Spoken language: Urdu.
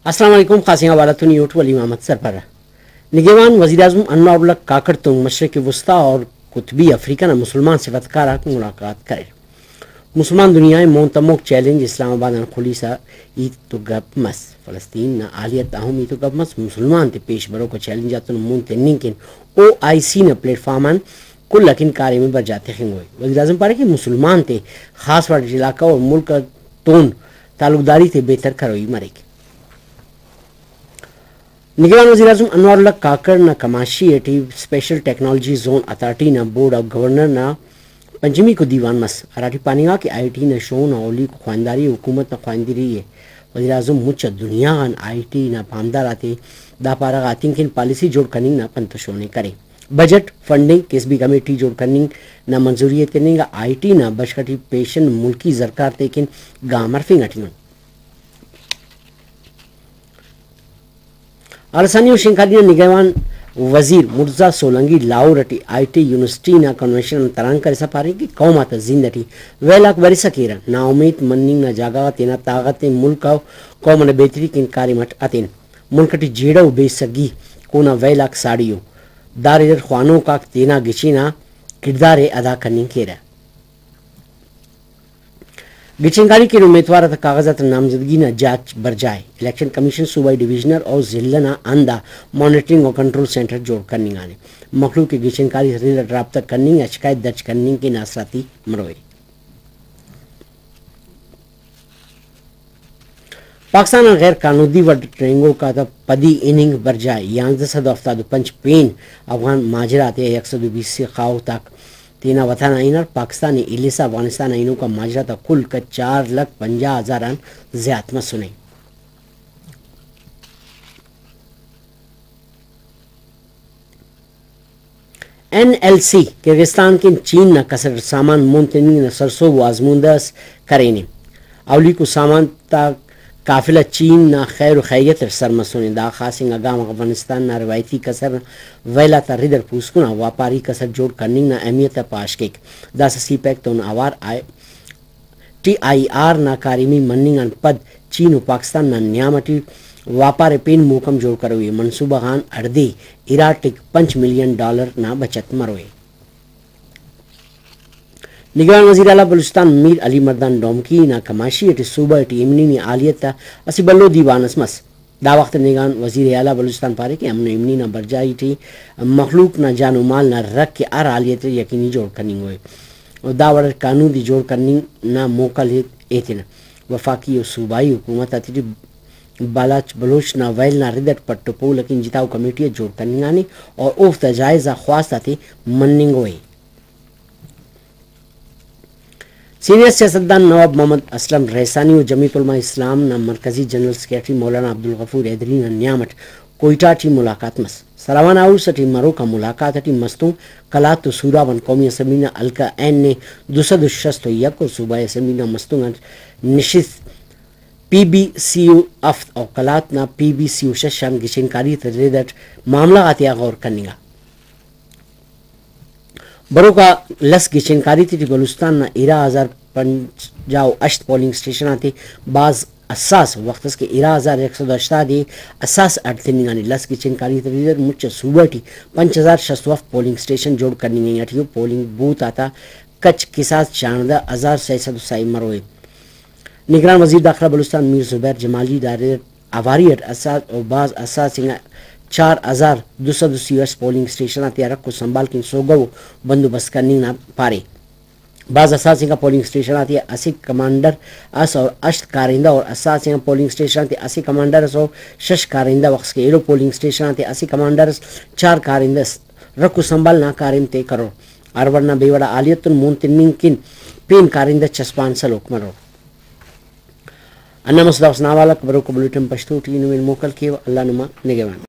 السلام علیکم خاصیاں والتون یوٹ ولی محمد سرپرہ نگیوان وزیراعظم انور اللہ کاکڑ تنگ مشرق وسطی اور قطبی افریقہ نہ مسلمان صفتکارہ ملاقات کرے مسلمان دنیا مونتموک چیلنج اسلام آباد خلیسا ایت تو گپ مس فلسطین نہ آلیت اہم ایت تو گپ مس مسلمان تے پیش برو کو چیلنجات مون تنکن او آئی سی نہ پلیٹ فارمان کل لکن کارے میں بر جاتے خنگ ہوئے وزیراعظم پارے کہ مسلمان تے خاص وارد علاقہ اور ملک تون تعلق داری تے بہتر کروئی مرے گی نگران وزیراعظم انور اللہ کاکڑ نہ کماشی ایٹی اسپیشل ٹیکنالوجی زون اتھارٹی نہ بورڈ آف گورنر نہ پنجمی کو دیوان مس اراٹی پانیگا کہ آئی ٹی نہ شون اولی کو خوانداری حکومت نہ خواندی رہی ہے وزیراعظم مچ دنیا آئی ٹی نہ پامدار آتے دا پارا آتنگ کن پالیسی جوڑ کننگ نہ پنتشونے کرے بجٹ فنڈنگ کس بھی کمیٹی جوڑ کننگ نہ منظوری تننگ آئی ٹی نہ بشکٹی پیشن ملکی زرکار تیکن گامر فنگٹیون آلسانی و شنکالیاں نگوان وزیر مرزا سولنگی لاؤ رٹی آئی ٹی یونیورسٹی نہ کنونشن تران کر سپارے کہ قومات زندگی ویلاک بری سکیرا نا امید مننگ نہ جاگا تینا طاقت ملک قوم نہ بہتری کن کاری مٹ اتین ملکٹی جیڑو بے سگی کونا ویلاک ساڑیو دار خوانوں کا تینا گچینا کردار ادا کرنے کے رہا گچنگاری کے امیدوار کاغذات نامزدگی نہ جانچ بر جائے الیکشن کمیشن صوبائی ڈویژنر اور ضلع نہ آندہ مانیٹرنگ اور کنٹرول سینٹر جوڑ کرنے آنے مخلوق کے گچنگاری سے رابطہ کرنے یا شکایت درج کرنے کے ناصراتی مروئے پاکستان غیر قانونی و ٹرینگوں کا پدی اننگ بر جائے 1175 پین افغان ماجرات 120 سے خاؤ تک تینا وطن آئینر پاکستانی الیسا افغانستان آئینوں کا ماجرہ تا کل کا 4,50,000 زیادہ سنے NLC کرغستان کے چین نہ کسر سامان مونتنی نہ سرسو و آزموندس کرینے اولی کو سامان تا قافلہ چین نہ خیر و خیریت سرمسونے دا خاصنگ اگام افغانستان نہ روایتی کسر ویلا تا ریدر پوسکونا واپاری کسر جوڑ کرنگ نہ اہمیت پاشکیک دا سی پیک تون آوار TIR نہ کاریمی مننگ ان پد چین و پاکستان نہ نیامٹی واپار پین موکم جوڑ کروئے منصوبہ خان اردے ایراٹک $5 ملین نہ بچت مروئے نگران وزیر اعلیٰ بلوچستان میر علی مردان ڈومکی نہ کماشی اٹی صوبہ اٹی امنی نی آلیت تا اسی بلو دیوانس مس دا وقت نگران وزیر اعلیٰ بلوچستان پارے کہ امن امنی نہ برجائی ٹی مخلوق نہ جان و مال نہ رکھ کے ار آلیت یقینی جوڑ کرنی ہوئے اور دا وڑ قانون دی جوڑ کرنی نہ موقع ایتنا وفاقی و صوبائی حکومت آتی بالاچ بلوچ نہ ویل نہ ردت پٹپو لیکن جتاؤ کمیٹی جوڑ کرنی آنے اور اوف تجائزہ خواست آتے مننگ ہوئے سینئر سیاستدان نواب محمد اسلم رحسانی و جمعیت علماء اسلام نہ مرکزی جنرل سیکریٹری مولانا عبدالغفور حیدری نہ نیامٹ کوئٹہ ٹی ملاقات مس سلاوان آؤ سٹی مرو کا ملاقات ٹی مستوں کلات تو سورا ون قومی اسمبلی نہ الکا این نے 261 اور صوبائی اسمبلی نہ مستوں نشست PBCU افت اور کلات نہ PBCU ششان گشنکاری تردت معاملہ آتیا غور کرنے گا برو کا لس گچنکاری تھی بلوچستان نہ 1158 پولنگ اسٹیشن آتے بعض اساس وقت کے 11,180 اساس اٹھنگانی لس گچنکاری تھی مچ صوبہ ٹی 5,067 پولنگ اسٹیشن جوڑ کرنی گئی اٹھیو پولنگ بوتھ آتا کچ کے ساتھ 14,600 مروئے نگران وزیر داخلہ بلوچستان میر زبیر جمالی دائرہ عواریت اساس اور بعض اساس 4,230 پولنگ اسٹیشن آتے رکھ کو سنبھال کے سوگو بندوبست کرنے نہ پارے بعض اساسی کا پولنگ اسٹیشن آتی ہے 80 کمانڈر اس اور 8 کارندہ اور اساسی کا پولنگ اسٹیشن آتے 80 کمانڈر اس اور 6 کارندہ وقت کے ایرو پولنگ اسٹیشن آتے 80 کمانڈر 4 کارندہ رکھ کو سنبھال نہ کارم تے کرو ارورنا بیوڑا آلیت مونتنین کن پین کارندہ چسپان سلوک مرو انا مصدق سناوالا کبرو کو بلوٹن پشتو ٹی نوین موکل کیو اللہ نما نگوان